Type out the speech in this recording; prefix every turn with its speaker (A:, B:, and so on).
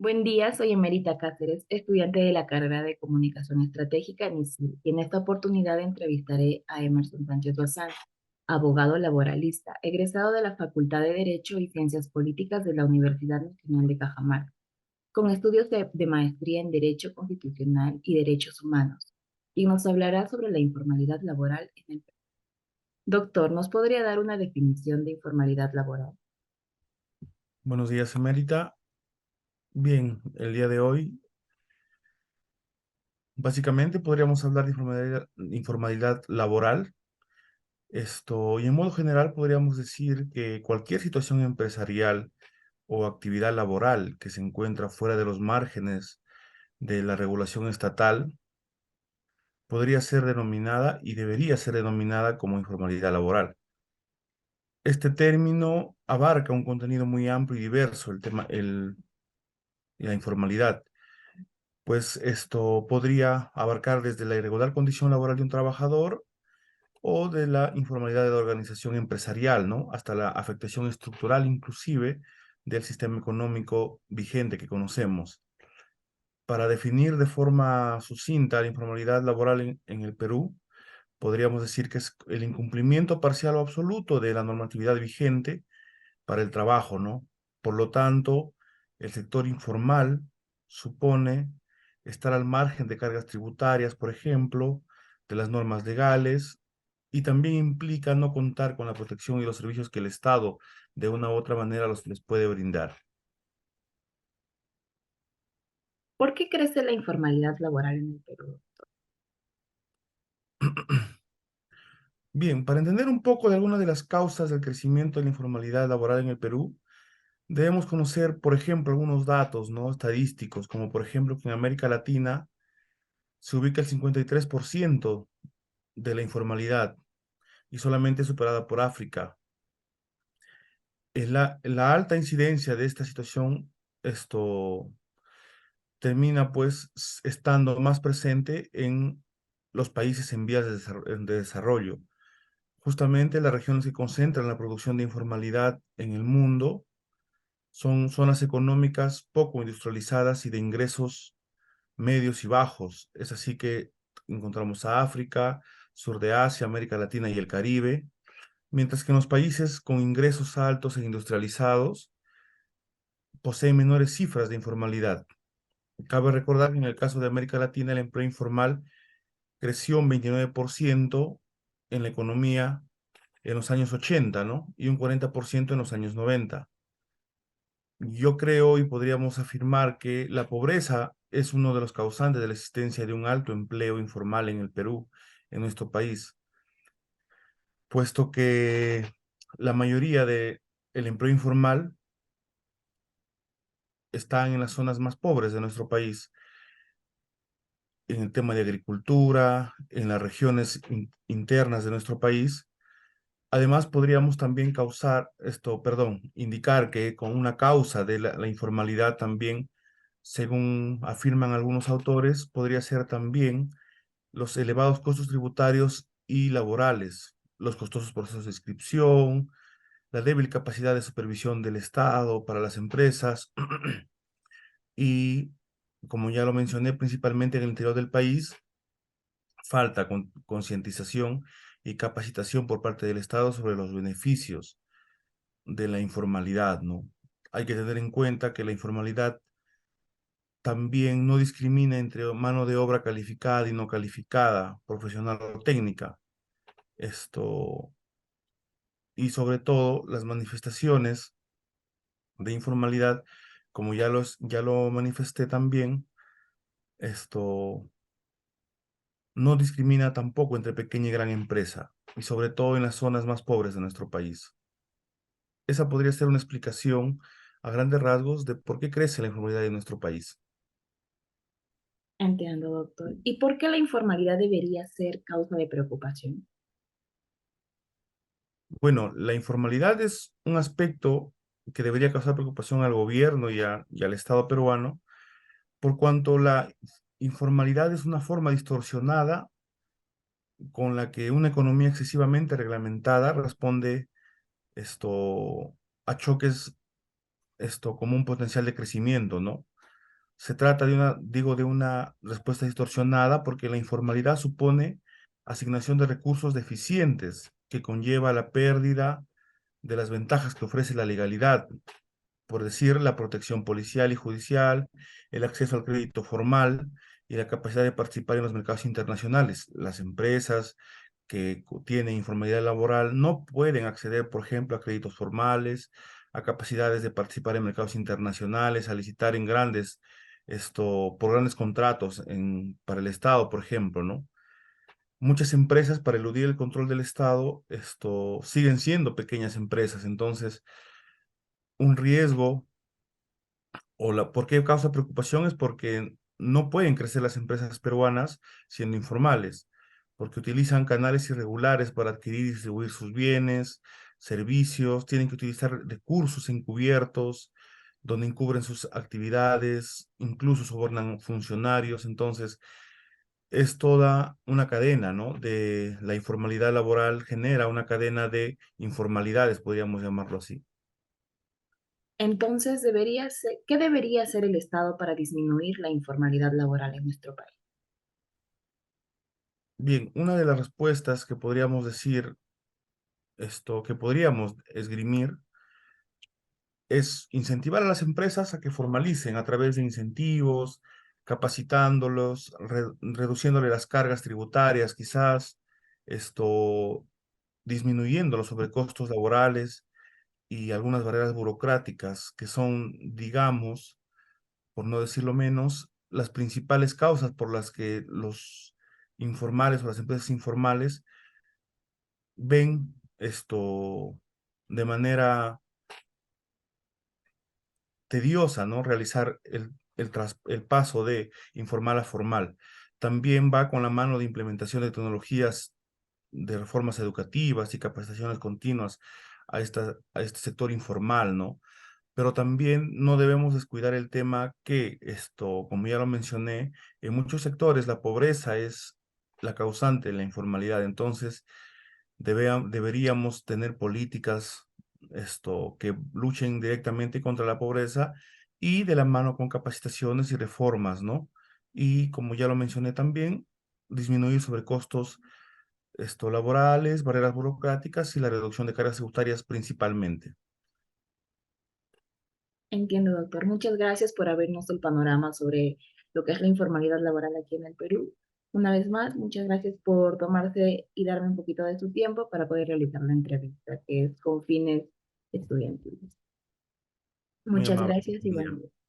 A: Buen día, soy Emerita Cáceres, estudiante de la carrera de Comunicación Estratégica en ICIL, y en esta oportunidad entrevistaré a Emerson Sánchez Bazán, abogado laboralista, egresado de la Facultad de Derecho y Ciencias Políticas de la Universidad Nacional de Cajamarca, con estudios de maestría en Derecho Constitucional y Derechos Humanos, y nos hablará sobre la informalidad laboral en el Perú. Doctor, ¿nos podría dar una definición de informalidad laboral?
B: Buenos días, Emérita. Bien, el día de hoy, básicamente podríamos hablar de informalidad laboral. Y en modo general podríamos decir que cualquier situación empresarial o actividad laboral que se encuentra fuera de los márgenes de la regulación estatal podría ser denominada y debería ser denominada como informalidad laboral. Este término abarca un contenido muy amplio y diverso, la informalidad. Pues esto podría abarcar desde la irregular condición laboral de un trabajador o de la informalidad de la organización empresarial, ¿no? Hasta la afectación estructural inclusive del sistema económico vigente que conocemos. Para definir de forma sucinta la informalidad laboral en el Perú, podríamos decir que es el incumplimiento parcial o absoluto de la normatividad vigente para el trabajo, ¿no? Por lo tanto, el sector informal supone estar al margen de cargas tributarias, por ejemplo, de las normas legales, y también implica no contar con la protección y los servicios que el Estado de una u otra manera les puede brindar.
A: ¿Por qué crece la informalidad laboral en el Perú?
B: Bien, para entender un poco de algunas de las causas del crecimiento de la informalidad laboral en el Perú, debemos conocer, por ejemplo, algunos datos, ¿no? Estadísticos, como por ejemplo que en América Latina se ubica el 53% de la informalidad y solamente superada por África. La alta incidencia de esta situación, esto termina pues estando más presente en los países en vías de desarrollo. Justamente las regiones que concentran la producción de informalidad en el mundo son zonas económicas poco industrializadas y de ingresos medios y bajos. Es así que encontramos a África, sur de Asia, América Latina y el Caribe, mientras que en los países con ingresos altos e industrializados poseen menores cifras de informalidad. Cabe recordar que en el caso de América Latina el empleo informal creció un 29% en la economía en los años 80, ¿no? Y un 40% en los años 90. Yo creo y podríamos afirmar que la pobreza es uno de los causantes de la existencia de un alto empleo informal en el Perú, en nuestro país, puesto que la mayoría de el empleo informal están en las zonas más pobres de nuestro país, en el tema de agricultura, en las regiones internas de nuestro país. Además, podríamos también indicar que con una causa de la informalidad también, según afirman algunos autores, podría ser también los elevados costos tributarios y laborales, los costosos procesos de inscripción, la débil capacidad de supervisión del Estado para las empresas y, como ya lo mencioné, principalmente en el interior del país, falta concientización y capacitación por parte del Estado sobre los beneficios de la informalidad, ¿no? Hay que tener en cuenta que la informalidad también no discrimina entre mano de obra calificada y no calificada, profesional o técnica. Esto, y sobre todo las manifestaciones de informalidad, como ya lo manifesté también, esto no discrimina tampoco entre pequeña y gran empresa, y sobre todo en las zonas más pobres de nuestro país. Esa podría ser una explicación a grandes rasgos de por qué crece la informalidad en nuestro país.
A: Entiendo, doctor. ¿Y por qué la informalidad debería ser causa de preocupación?
B: Bueno, la informalidad es un aspecto que debería causar preocupación al gobierno y al Estado peruano, por cuanto la informalidad es una forma distorsionada con la que una economía excesivamente reglamentada responde esto a choques como un potencial de crecimiento, ¿no? Se trata de una, digo, de una respuesta distorsionada porque la informalidad supone asignación de recursos deficientes que conlleva la pérdida de las ventajas que ofrece la legalidad, por decir, la protección policial y judicial, el acceso al crédito formal y la capacidad de participar en los mercados internacionales. Las empresas que tienen informalidad laboral no pueden acceder, por ejemplo, a créditos formales, a capacidades de participar en mercados internacionales, a licitar en grandes, por grandes contratos para el Estado, por ejemplo, ¿no? Muchas empresas, para eludir el control del Estado, siguen siendo pequeñas empresas. Entonces, un riesgo ¿por qué causa preocupación? Es porque no pueden crecer las empresas peruanas siendo informales, porque utilizan canales irregulares para adquirir y distribuir sus bienes, servicios, tienen que utilizar recursos encubiertos, donde encubren sus actividades, incluso sobornan funcionarios. Entonces, es toda una cadena, ¿no? De la informalidad laboral genera una cadena de informalidades, podríamos llamarlo así.
A: Entonces, ¿qué debería hacer el Estado para disminuir la informalidad laboral en nuestro país?
B: Bien, una de las respuestas que podríamos decir, que podríamos esgrimir, es incentivar a las empresas a que formalicen a través de incentivos, capacitándolos, reduciéndole las cargas tributarias, quizás, esto, disminuyendo los sobrecostos laborales y algunas barreras burocráticas que son, digamos, por no decirlo menos, las principales causas por las que los informales o las empresas informales ven de manera tediosa, ¿no? Realizar el paso de informal a formal. También va con la mano de implementación de tecnologías de reformas educativas y capacitaciones continuas a este sector informal, ¿no? Pero también no debemos descuidar el tema que como ya lo mencioné, en muchos sectores la pobreza es la causante de la informalidad. Entonces, deberíamos tener políticas que luchen directamente contra la pobreza y de la mano con capacitaciones y reformas, ¿no? Y como ya lo mencioné también, disminuir sobrecostos laborales, barreras burocráticas y la reducción de cargas tributarias principalmente.
A: Entiendo, doctor. Muchas gracias por abrirnos el panorama sobre lo que es la informalidad laboral aquí en el Perú. Una vez más, muchas gracias por tomarse y darme un poquito de su tiempo para poder realizar la entrevista, que es con fines estudiantiles.
B: Muy
A: Muchas
B: amable.
A: gracias y
B: Buen día.
A: bueno.